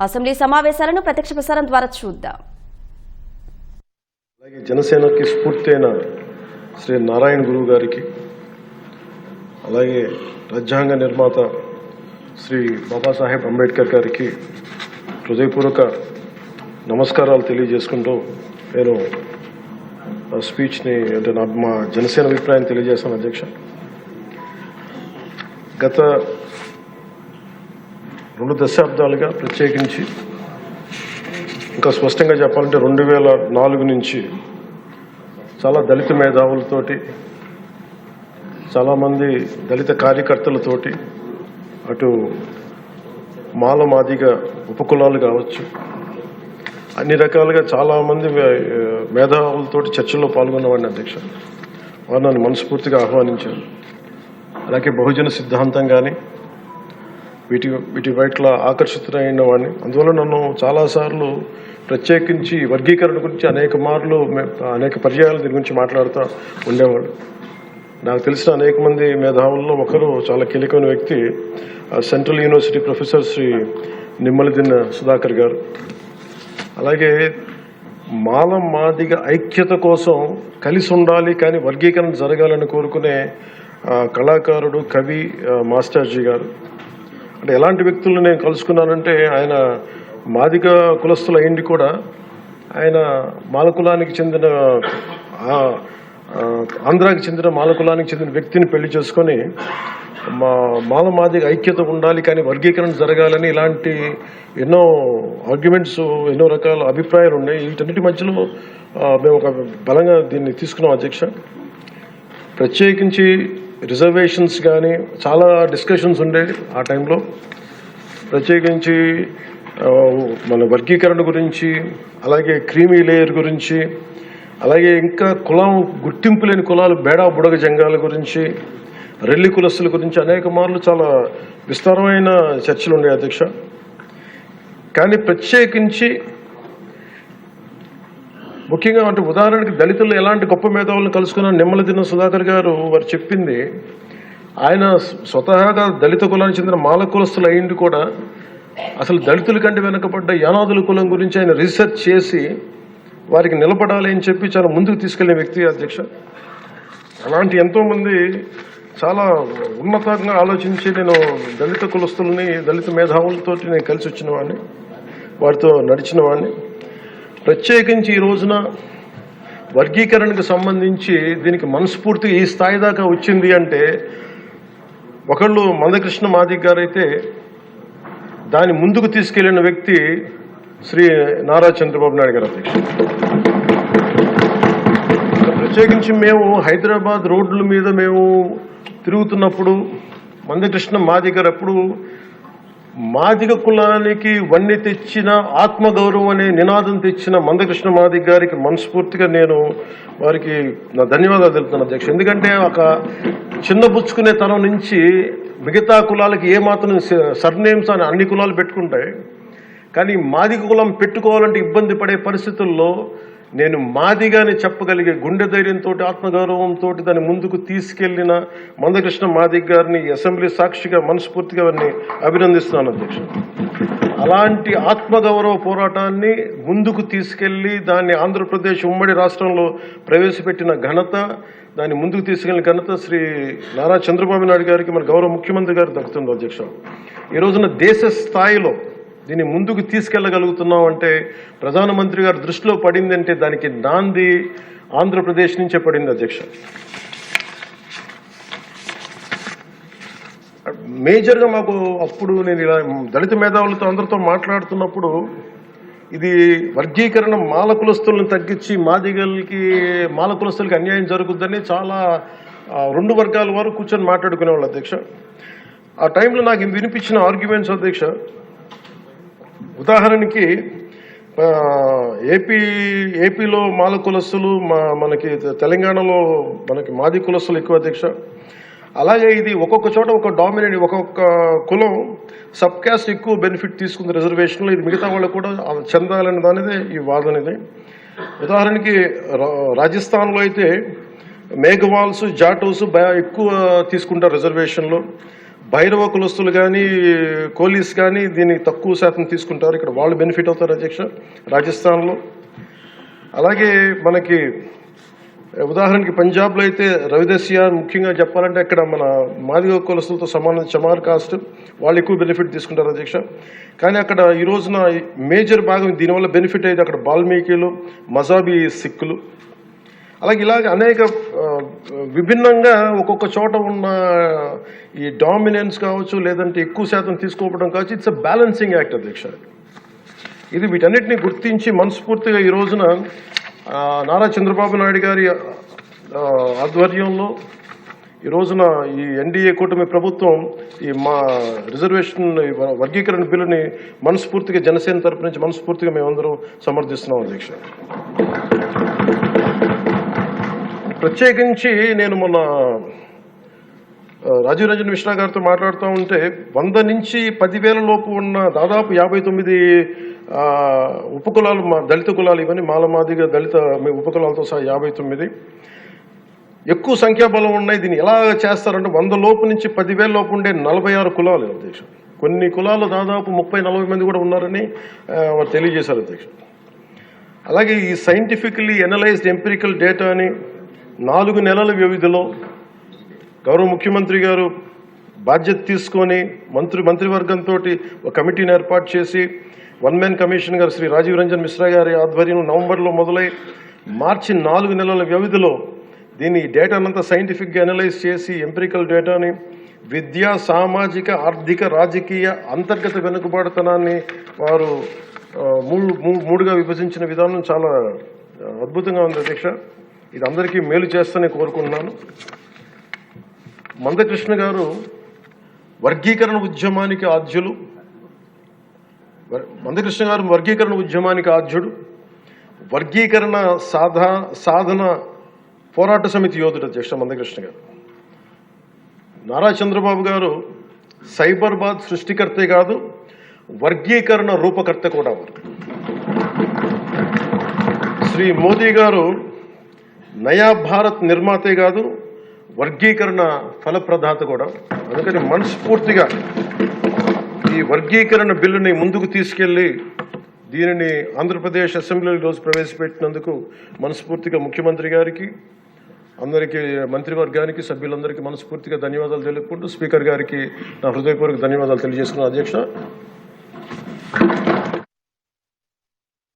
Assembly సమావేశాలను ప్రత్యక్ష ప్రసారం ద్వారా చూద్దాం. అలాగే జనసేనకి స్ఫూర్తి అయిన శ్రీ నారాయణ గురువు గారికి, అలాగే రాజ్యాంగ నిర్మాత శ్రీ బాబాసాహెబ్ అంబేద్కర్ గారికి హృదయపూర్వక నమస్కారాలు తెలియజేసుకుంటూ నేను స్పీచ్ని అంటే మా జనసేన అభిప్రాయం తెలియజేస్తాను. అధ్యక్ష, గత 2 దశాబ్దాలుగా ప్రత్యేకించి ఇంకా స్పష్టంగా చెప్పాలంటే 2004 నుంచి చాలా దళిత మేధావులతోటి, చాలామంది దళిత కార్యకర్తలతోటి, అటు మాల మాదిగ ఉపకులాలు కావచ్చు, అన్ని రకాలుగా చాలామంది మేధావులతోటి చర్చల్లో పాల్గొన్నవాడిని. అధ్యక్ష, వారు నన్ను మనస్ఫూర్తిగా ఆహ్వానించారు. అలాగే బహుజన సిద్ధాంతం కానీ వీటి పట్ల ఆకర్షితులైన వాడిని. అందువల్ల నన్ను చాలాసార్లు ప్రత్యేకించి వర్గీకరణ గురించి అనేక పర్యాయాలు దీని గురించి మాట్లాడుతూ ఉండేవాడు. నాకు తెలిసిన అనేక మంది మేధావుల్లో ఒకరు చాలా కీలకమైన వ్యక్తి central university professor Shri Nimmaladinna Sudhakar గారు. అలాగే మాల మాదిగ ఐక్యత కోసం కలిసి ఉండాలి కానీ వర్గీకరణ జరగాలని కోరుకునే కళాకారుడు, కవి మాస్టర్జీ గారు. అంటే ఎలాంటి వ్యక్తులను నేను కలుసుకున్నానంటే, ఆయన మాదిగ కులస్తుల అయింది కూడా ఆయన మాలకులానికి చెందిన ఆంధ్రాకి చెందిన మాలకులానికి చెందిన వ్యక్తిని పెళ్లి చేసుకొని మాల మాదిగ ఐక్యత ఉండాలి కానీ వర్గీకరణ జరగాలని ఇలాంటి ఎన్నో ఆర్గ్యుమెంట్స్, ఎన్నో రకాల అభిప్రాయాలు ఉన్నాయి. వీటన్నిటి మధ్యలో మేము ఒక బలంగా దీన్ని తీసుకున్నాం. అధ్యక్ష, ప్రత్యేకించి రిజర్వేషన్స్ కానీ చాలా డిస్కషన్స్ ఉండేవి ఆ టైంలో. ప్రత్యేకించి మన వర్గీకరణ గురించి, అలాగే క్రీమీ లేయర్ గురించి, అలాగే ఇంకా కులం గుర్తింపు లేని కులాలు బేడా బుడగ జంగాల గురించి, రెల్లి కులస్తుల గురించి అనేక మార్లు చాలా విస్తారమైన చర్చలు ఉన్నాయి. అధ్యక్ష, కానీ ప్రత్యేకించి ముఖ్యంగా అంటే ఉదాహరణకి దళితులు ఎలాంటి గొప్ప మేధావులను కలుసుకున్న నిమ్మలదిన్న సుధాకర్ గారు వారు చెప్పింది, ఆయన స్వతహాగా దళిత కులానికి చెందిన మాల కులస్తులు అయింది కూడా అసలు దళితుల కంటే వెనకబడ్డ యానాదుల కులం గురించి ఆయన రీసెర్చ్ చేసి వారికి నిలబడాలి అని చెప్పి చాలా ముందుకు తీసుకెళ్లే వ్యక్తి. అధ్యక్ష, అలాంటి ఎంతోమంది చాలా ఉన్నతంగా ఆలోచించి నేను దళిత కులస్తుల్ని, దళిత మేధావులతో నేను కలిసి వచ్చిన వాడిని, వారితో నడిచిన వాడిని. ప్రత్యేకించి ఈ రోజున వర్గీకరణకు సంబంధించి దీనికి మనస్ఫూర్తిగా ఈ స్థాయి దాకా వచ్చింది అంటే, ఒకళ్ళు మందకృష్ణ మాదిగ గారు అయితే దాన్ని ముందుకు తీసుకెళ్లిన వ్యక్తి శ్రీ నారా చంద్రబాబు నాయుడు గారు. అధ్యక్ష, ప్రత్యేకించి మేము హైదరాబాద్ రోడ్ల మీద మేము తిరుగుతున్నప్పుడు మందకృష్ణ మాదిగ గారు అప్పుడు మాదిగ కులానికి వన్నె తెచ్చిన, ఆత్మగౌరవం అనే నినాదం తెచ్చిన మందకృష్ణ మాదిగ గారికి మనస్ఫూర్తిగా నేను వారికి నా ధన్యవాదాలు తెలుపుతాను. అధ్యక్ష, ఎందుకంటే ఒక చిన్నబుచ్చుకునే తరం నుంచి మిగతా కులాలకి ఏమాత్రం సర్నేమ్స్ అని అన్ని కులాలు పెట్టుకుంటాయి, కానీ మాదిగ కులం పెట్టుకోవాలంటే ఇబ్బంది పడే పరిస్థితుల్లో నేను మాదిగాని చెప్పగలిగే గుండె ధైర్యంతో, ఆత్మగౌరవంతో దాన్ని ముందుకు తీసుకెళ్లిన మందకృష్ణ మాదిగ గారిని అసెంబ్లీ సాక్షిగా మనస్ఫూర్తిగా వారిని అభినందిస్తున్నాను. అధ్యక్ష, అలాంటి ఆత్మగౌరవ పోరాటాన్ని ముందుకు తీసుకెళ్లి దాన్ని ఆంధ్రప్రదేశ్ ఉమ్మడి రాష్ట్రంలో ప్రవేశపెట్టిన ఘనత, దాన్ని ముందుకు తీసుకెళ్లిన ఘనత శ్రీ నారా చంద్రబాబు నాయుడు గారికి, మన గౌరవ ముఖ్యమంత్రి గారికి దక్కుతుంది. అధ్యక్ష, ఈ రోజున దేశ స్థాయిలో దీన్ని ముందుకు తీసుకెళ్లగలుగుతున్నాం అంటే ప్రధానమంత్రి గారి దృష్టిలో పడిందంటే దానికి నాంది ఆంధ్రప్రదేశ్ నుంచే పడింది. అధ్యక్ష, మేజర్గా మాకు అప్పుడు నేను ఇలా దళిత మేధావులతో అందరితో మాట్లాడుతున్నప్పుడు ఇది వర్గీకరణ మాల కులస్తులను తగ్గించి మాల కులస్తులకి అన్యాయం జరుగుద్దని చాలా 2 వర్గాల వారు కూర్చొని మాట్లాడుకునేవాళ్ళు. అధ్యక్ష, ఆ టైంలో నాకు వినిపించిన ఆర్గ్యుమెంట్స్ అధ్యక్ష, ఉదాహరణకి ఏపీలో మాల కులస్తులు, మనకి తెలంగాణలో మనకి మాది కులస్తులు ఎక్కువ. అధ్యక్ష, అలాగే ఇది ఒక్కొక్క చోట ఒక్కొక్క కులం సబ్ క్యాస్ట్ ఎక్కువ బెనిఫిట్ తీసుకుంది రిజర్వేషన్లో, ఇది మిగతా వాళ్ళకు కూడా చెందాలని దానిదే ఈ వాదన. ఇది ఉదాహరణకి రాజస్థాన్లో అయితే మేఘవాల్స్, జాటోస్ ఎక్కువ తీసుకుంటారు రిజర్వేషన్లో. భైరవ కులస్తులు కానీ కోలీస్ కానీ దీన్ని తక్కువ శాతం తీసుకుంటారు. ఇక్కడ వాళ్ళు బెనిఫిట్ అవుతారు అధ్యక్ష రాజస్థాన్లో. అలాగే మనకి ఉదాహరణకి పంజాబ్లో అయితే రవిదస్య ముఖ్యంగా చెప్పాలంటే అక్కడ మన మాదిగ కులస్తులతో సమానం చమార్ కాస్ట్ వాళ్ళు ఎక్కువ బెనిఫిట్ తీసుకుంటారు అధ్యక్ష. కానీ అక్కడ ఈ రోజున మేజర్ భాగం దీనివల్ల బెనిఫిట్ అయితే అక్కడ బాల్మీకిలు, మజాబీ సిక్కులు, అలాగే ఇలాగ అనేక విభిన్నంగా ఒక్కొక్క చోట ఉన్న ఈ డామినెన్స్ కావచ్చు, లేదంటే ఎక్కువ శాతం తీసుకోవడం కావచ్చు. ఇట్స్ అ బ్యాలెన్సింగ్ యాక్ట్ అధ్యక్ష. ఇది వీటన్నిటిని గుర్తించి మనస్ఫూర్తిగా ఈ రోజున నారా చంద్రబాబు నాయుడు గారి ఆధ్వర్యంలో ఈ రోజున ఈ ఎన్డీఏ కూటమి ప్రభుత్వం ఈ మా రిజర్వేషన్ వర్గీకరణ బిల్లుని మనస్ఫూర్తిగా జనసేన తరపు నుంచి మనస్ఫూర్తిగా మేమందరం సమర్థిస్తున్నాం అధ్యక్ష. ప్రత్యేకించి నేను మొన్న రాజీవ్ రంజన్ మిశ్రా గారితో మాట్లాడుతూ ఉంటే 100 నుంచి 10,000 లోపు ఉన్న దాదాపు 59 ఉపకులాలు, మా దళిత కులాలు, ఇవన్నీ మాలమాదిగా దళిత ఉపకులాలతో సహా 59 ఎక్కువ సంఖ్యాబలం ఉన్నాయి. దీన్ని ఎలా చేస్తారంటే 100 లోపు నుంచి 10,000 లోపు ఉండే 46 కులాలు అధ్యక్ష. కొన్ని కులాలు దాదాపు 30-40 మంది కూడా ఉన్నారని వారు తెలియజేశారు అధ్యక్ష. అలాగే ఈ సైంటిఫికలీ ఎనలైజ్డ్ ఎంపిరికల్ డేటాని 4 నెలల వ్యవధిలో గౌరవ ముఖ్యమంత్రి గారు బాధ్యత తీసుకొని మంత్రివర్గంతో ఒక కమిటీని ఏర్పాటు చేసి వన్ మ్యాన్ కమిషన్ గారు శ్రీ రాజీవ్ రంజన్ మిశ్రా గారి ఆధ్వర్యంలో నవంబర్లో మొదలై మార్చి 4 నెలల వ్యవధిలో దీన్ని డేటానంతా సైంటిఫిక్గా అనలైజ్ చేసి ఎంపిరికల్ డేటాని విద్యా, సామాజిక, ఆర్థిక, రాజకీయ అంతర్గత వెనుకబాటుతనాన్ని వారు మూడుగా విభజించిన విధానం చాలా అద్భుతంగా ఉంది అధ్యక్ష. ఇది అందరికీ మేలు చేస్తూనే కోరుకుంటున్నాను. మందకృష్ణ గారు వర్గీకరణ ఉద్యమానికి ఆద్యులు. మందకృష్ణ గారు వర్గీకరణ ఉద్యమానికి ఆద్యుడు, వర్గీకరణ సాధన పోరాట సమితి యోధుడు అధ్యక్ష మందకృష్ణ గారు. నారా చంద్రబాబు గారు సైబరాబాద్ సృష్టికర్తే కాదు, వర్గీకరణ రూపకర్త కూడా. శ్రీ మోదీ గారు నయా భారత్ నిర్మాతే కాదు, వర్గీకరణ ఫలప్రదాత కూడా. అందుకని మనస్ఫూర్తిగా ఈ వర్గీకరణ బిల్లుని ముందుకు తీసుకెళ్లి దీనిని ఆంధ్రప్రదేశ్ అసెంబ్లీలో ఈరోజు ప్రవేశపెట్టినందుకు మనస్ఫూర్తిగా ముఖ్యమంత్రి గారికి, అందరికీ, మంత్రివర్గానికి, సభ్యులందరికీ మనస్ఫూర్తిగా ధన్యవాదాలు తెలుపుకుంటూ స్పీకర్ గారికి నా హృదయపూర్వక ధన్యవాదాలు తెలియజేస్తున్నాను అధ్యక్ష.